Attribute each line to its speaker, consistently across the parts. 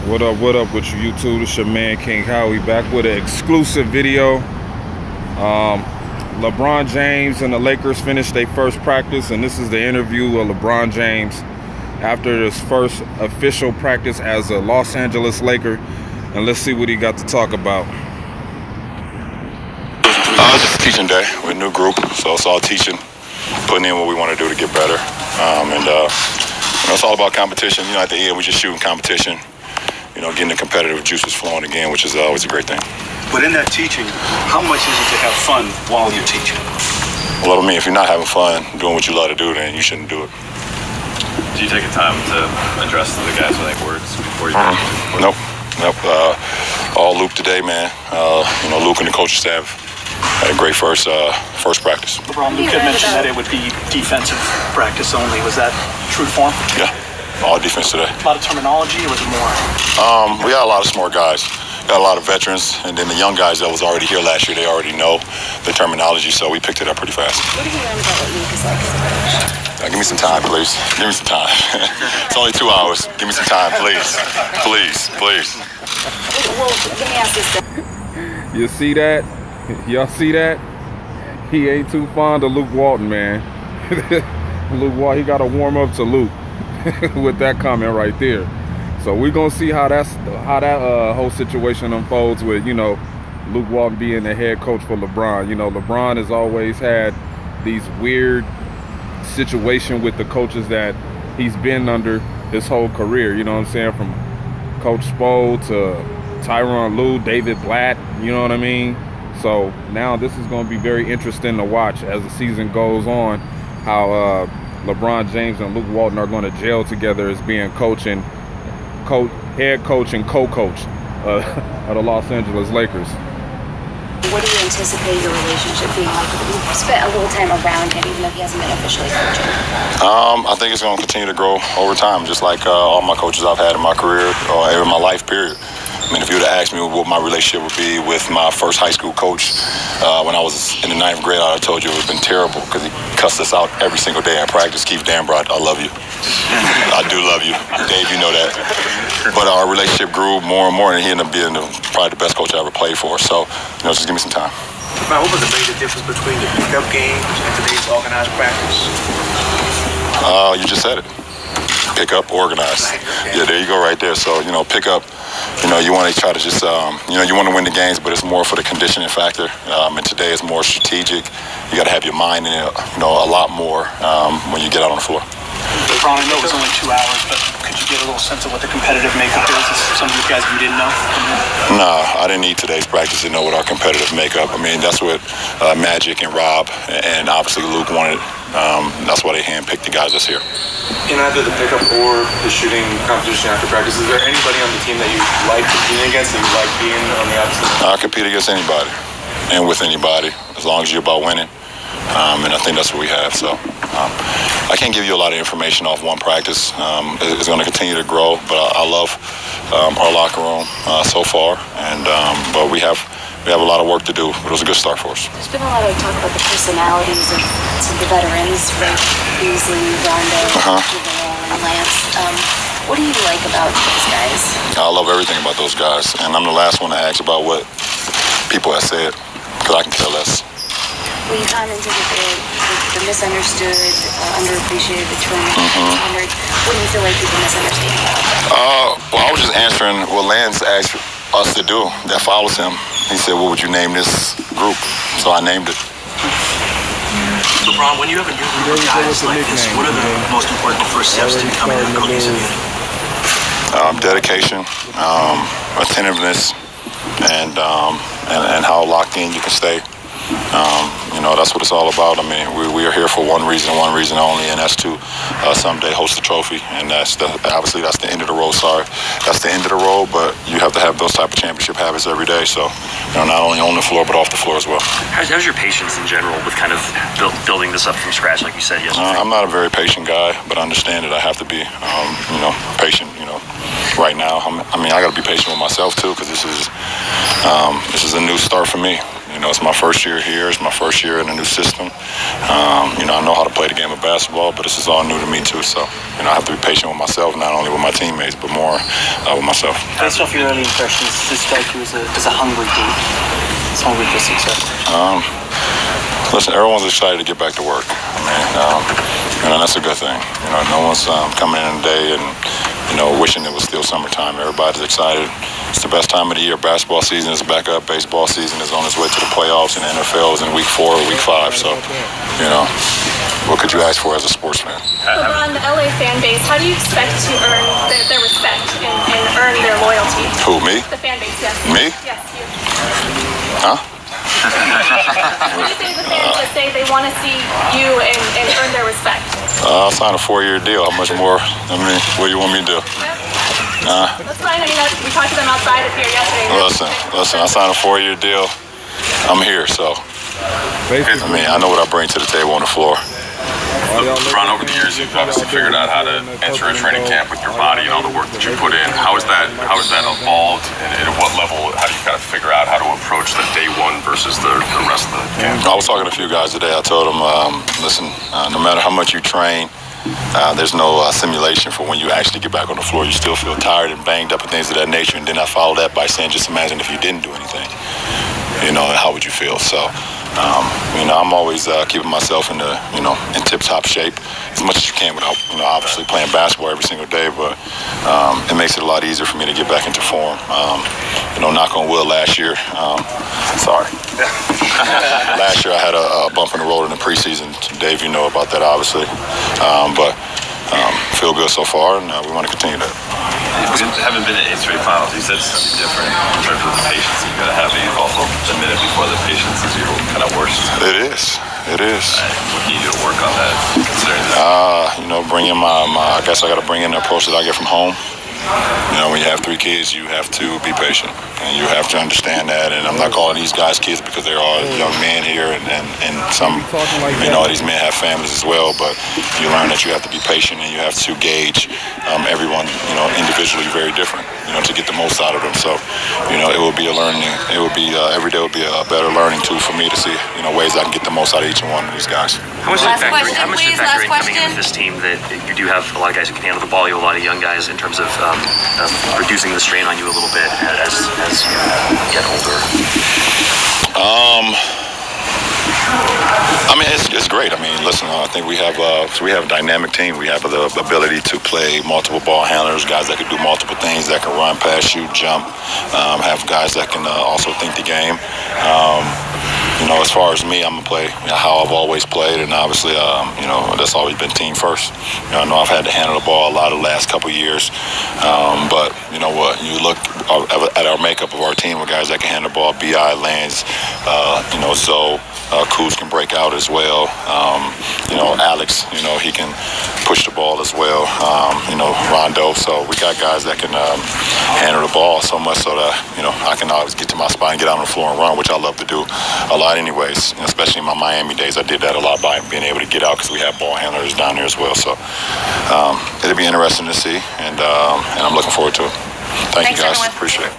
Speaker 1: What up with you YouTube? This your man King Howie back with an exclusive video. LeBron James and the Lakers finished their first practice, and this is the interview of LeBron James after his first official practice as a Los Angeles Laker. And let's see what he got to talk about.
Speaker 2: It's just a teaching day with a new group, so it's all teaching, putting in what we want to do to get better. It's all about competition. At the end, we just shooting competition. Getting the competitive juices flowing again, which is always a great thing.
Speaker 3: But in that teaching, how much is it to have fun while you're teaching?
Speaker 2: Well, if you're not having fun doing what you love to do, then you shouldn't do it.
Speaker 4: Do you take a time to address the guys with words before you
Speaker 2: Nope. All Luke today, man. Luke and the coaching staff had a great first practice.
Speaker 3: LeBron, Luke had mentioned that it would be defensive practice only. Was that true form?
Speaker 2: Yeah. All defense today.
Speaker 3: A lot of terminology, or was it more?
Speaker 2: We got a lot of smart guys. Got a lot of veterans, and then the young guys that was already here last year, they already know the terminology, so we picked it up pretty fast.
Speaker 5: What have you learned about what Luke is like as a coach?
Speaker 2: Give me some time, please. Give me some time. It's only 2 hours. Give me some time, please. Please.
Speaker 5: Well, let me ask this.
Speaker 1: You see that? Y'all see that? He ain't too fond of Luke Walton, man. Luke Walton, he got to warm up to Luke with that comment right there. So we're gonna see how that whole situation unfolds with Luke Walton being the head coach for LeBron. LeBron has always had these weird situations with the coaches that he's been under his whole career. You know what I'm saying? From Coach Spo to Tyronn Lue, David Blatt. You know what I mean? So now this is going to be very interesting to watch as the season goes on, how LeBron James and Luke Walton are going to gel together as being head coach and co-coach of the Los Angeles Lakers.
Speaker 5: What do you anticipate your relationship being like? You've spent a little time around him, even though he hasn't been officially coaching.
Speaker 2: I think it's going to continue to grow over time, just like all my coaches I've had in my career or in my life period. If you would have asked me what my relationship would be with my first high school coach when I was in the 9th grade, I would have told you it would have been terrible because he cussed us out every single day in practice. Keith Dambrot, I love you. I do love you. Dave, you know that. But our relationship grew more and more, and he ended up being probably the best coach I ever played for. So, just give me some time.
Speaker 3: Man, what was the major difference between the pickup game and today's organized practice?
Speaker 2: You just said it. Pick up, organize. Yeah, there you go right there. So, pick up, you want to try to just, you want to win the games, but it's more for the conditioning factor. And today is more strategic. You got to have your mind in it, a lot more when you get out on the floor.
Speaker 3: LeBron, I know it was only 2 hours, but could you get a little sense of what the competitive makeup is? Some of you guys you didn't know?
Speaker 2: Nah, I didn't need today's practice to know what our competitive makeup. That's what Magic and Rob and obviously Luke wanted. That's why they handpicked the guys that's here.
Speaker 6: In either the pickup or the shooting competition after practice, is there anybody on the team that you like competing against, that you like being on the opposite?
Speaker 2: I compete against anybody and with anybody as long as you're about winning. And I think that's what we have. So I can't give you a lot of information off one practice. It's going to continue to grow, but I love our locker room so far. But we have a lot of work to do. But it was a good start for us.
Speaker 5: There's been a lot of talk about the personalities of some of the veterans, like Beasley, Rondo, and Lance. What do you like about those guys?
Speaker 2: I love everything about those guys, and I'm the last one to ask about what people have said, because I can care less.
Speaker 5: Well, you commented that the misunderstood, underappreciated, the term. What do you feel like people misunderstand about that?
Speaker 2: Well, I was just answering what Lance asked us to do that follows him. He said, what would you name this group? So I named it.
Speaker 3: LeBron, when you have a new group of guys like this, what are the most important first steps to becoming a cohesive unit?
Speaker 2: Dedication, attentiveness, and how locked in you can stay. That's what it's all about. We are here for one reason only, and that's to someday host the trophy. And obviously that's the end of the road. Sorry, that's the end of the road. But you have to have those type of championship habits every day. So, not only on the floor but off the floor as well.
Speaker 4: How's your patience in general with kind of building this up from scratch, like you said yesterday?
Speaker 2: I'm not a very patient guy, but I understand that I have to be, patient. Right now, I got to be patient with myself too, because this is a new start for me. It's my first year here. It's my first year in a new system. I know how to play the game of basketball, but this is all new to me too. So, I have to be patient with myself, not only with my teammates, but more with myself.
Speaker 3: Based off your early impressions, does this strike you as a hungry team? It's hungry for success.
Speaker 2: Listen, everyone's excited to get back to work. And that's a good thing. No one's coming in today and wishing it was still summertime. Everybody's excited. It's the best time of the year. Basketball season is back up. Baseball season is on its way to the playoffs, and the NFL is in week 4 or week 5. So, what could you ask for as a sports fan?
Speaker 7: LeBron, the LA fan base, how do you expect to earn their respect and earn their loyalty?
Speaker 2: Who, me?
Speaker 7: The fan base, yes.
Speaker 2: Me?
Speaker 7: Yes, you.
Speaker 2: Huh?
Speaker 7: What do you think the fans that say they want to see you and earn their respect?
Speaker 2: I'll sign a 4-year deal. How much more? What do you want me to do?
Speaker 7: That's fine. We talked to them outside of here yesterday.
Speaker 2: Listen, I signed a 4-year deal. I'm here, so. I know what I bring to the table on the floor.
Speaker 8: LeBron, over the years, you've obviously figured out how to enter a training camp with your body and all the work that you put in. How has that evolved, and at what level? How do you kind of figure out how to approach the day one versus the rest of the camp?
Speaker 2: I was talking to a few guys today. I told them, listen, no matter how much you train, there's no simulation for when you actually get back on the floor. You still feel tired and banged up and things of that nature. And then I follow that by saying, just imagine if you didn't do anything. How would you feel? So, I'm always keeping myself in tip-top shape as much as you can without, obviously playing basketball every single day. But it makes it a lot easier for me to get back into form. Knock on wood, last year. Last year I had a bump in the road in the preseason. Dave, you know about that, obviously. But feel good so far, and we want to continue that.
Speaker 8: You haven't been in 8 straight finals. You said something different in terms of the patience you got to have. You've also admitted before the patience is your kind of worst.
Speaker 2: It is.
Speaker 8: What can you do to work on that, considering this?
Speaker 2: Bring in I guess I got to bring in the approach that I get from home. When you have 3 kids, you have to be patient, and you have to understand that. And I'm not calling these guys kids because they're all young men here, and some, these men have families as well. But you learn that you have to be patient, and you have to gauge everyone, individually very different, to get the most out of them. So, it will be a learning. It will be every day will be a better learning tool for me to see, ways I can get the most out of each one of these guys.
Speaker 4: How much does it factor in coming into this team that you do have a lot of guys who can handle the ball? You have a lot of young guys in terms of reducing the strain on you a little bit as you get older. It's great. Listen, I think we have a dynamic team. We have the ability to play multiple ball handlers, guys that can do multiple things, that can run, pass, shoot, jump. Have guys that can also think the game. As far as me, I'm going to play how I've always played, and obviously, that's always been team first. I know I've had to handle the ball a lot the last couple of years, but you know what? You look at our makeup of our team with guys that can handle the ball. B.I., Lance, Zoe, Kuz can break out as well. Alex, he can push the ball as well. Rondo. So we got guys that can handle the ball so much so that, I can always get to my spot and get out on the floor and run, which I love to do a lot anyways. Especially in my Miami days, I did that a lot by being able to get out because we have ball handlers down there as well. So it'll be interesting to see, and I'm looking forward to it. Thanks, you guys. Everyone. Appreciate it.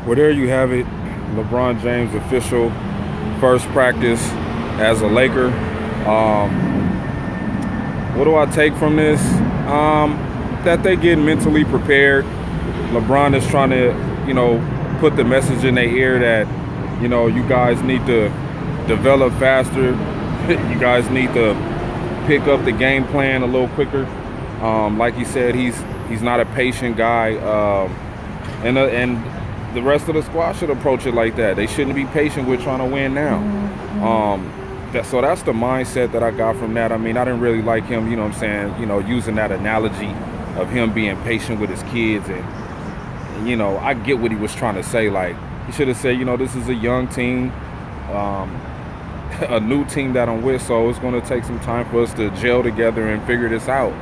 Speaker 1: Well, there you have it. LeBron James official first practice as a Laker. What do I take from this? That they get mentally prepared. LeBron is trying to, put the message in their ear that, you guys need to develop faster. You guys need to pick up the game plan a little quicker. Like he said, he's not a patient guy. And the rest of the squad should approach it like that. They shouldn't be patient with trying to win now. So that's the mindset that I got from that. I didn't really like him, using that analogy of him being patient with his kids. And I get what he was trying to say. Like, he should have said, this is a young team, a new team that I'm with, so it's going to take some time for us to gel together and figure this out.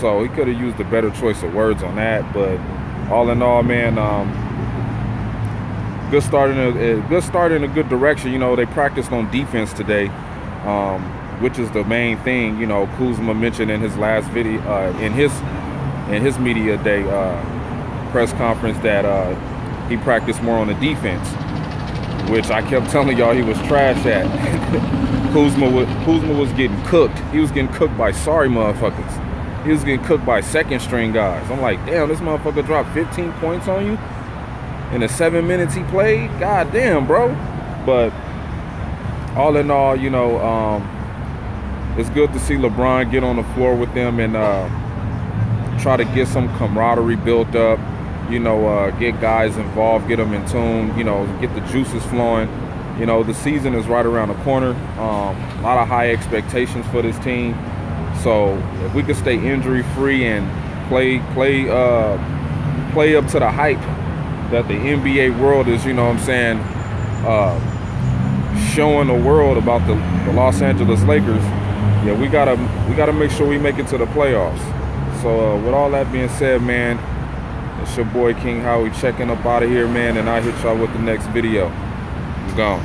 Speaker 1: So he could have used a better choice of words on that. But all in all, man, good start in a good direction. They practiced on defense today, which is the main thing. Kuzma mentioned in his last video, in his media day press conference, that he practiced more on the defense, which I kept telling y'all he was trash at. Kuzma was getting cooked. He was getting cooked by sorry motherfuckers. He was getting cooked by second string guys. I'm like, damn, this motherfucker dropped 15 points on you in the 7 minutes he played. God damn, bro. But all in all, you know, it's good to see LeBron get on the floor with them and try to get some camaraderie built up. You know, get guys involved, get them in tune. You know, get the juices flowing. You know, the season is right around the corner. A lot of high expectations for this team. So if we could stay injury free and play up to the hype that the NBA world is, you know what I'm saying, showing the world about the Los Angeles Lakers, yeah, we gotta make sure we make it to the playoffs. So with all that being said, man, it's your boy King Howie checking up out of here, man, and I'll hit y'all with the next video. I'm gone.